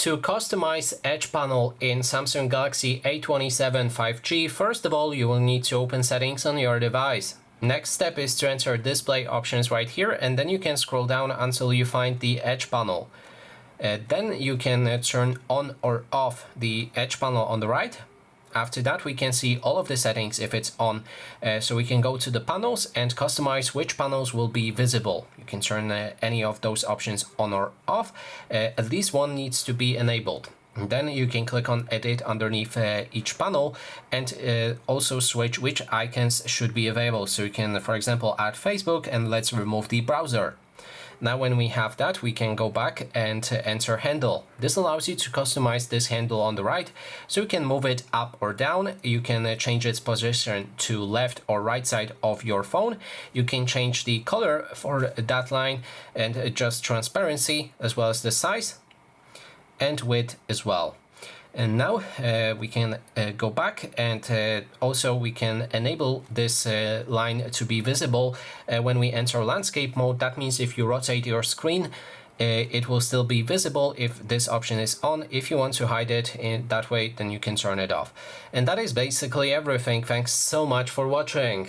To customize Edge panel in Samsung Galaxy A27 5G, first of all, you will need to open settings on your device. Next step is to enter display options right here, and then you can scroll down until you find the Edge panel. Then you can turn on or off the Edge panel on the right. After that, we can see all of the settings if it's on. So we can go to the panels and customize which panels will be visible. You can turn any of those options on or off. At least one needs to be enabled. And then you can click on edit underneath each panel and also switch which icons should be available. So you can, for example, add Facebook, and let's remove the browser. Now when we have that, we can go back and enter handle. This allows you to customize this handle on the right, so you can move it up or down. You can change its position to left or right side of your phone. You can change the color for that line and adjust transparency as well as the size and width as well. And now we can go back, and also we can enable this line to be visible when we enter landscape mode. That means if you rotate your screen, it will still be visible if this option is on. If you want to hide it in that way, then you can turn it off. And that is basically everything. Thanks so much for watching.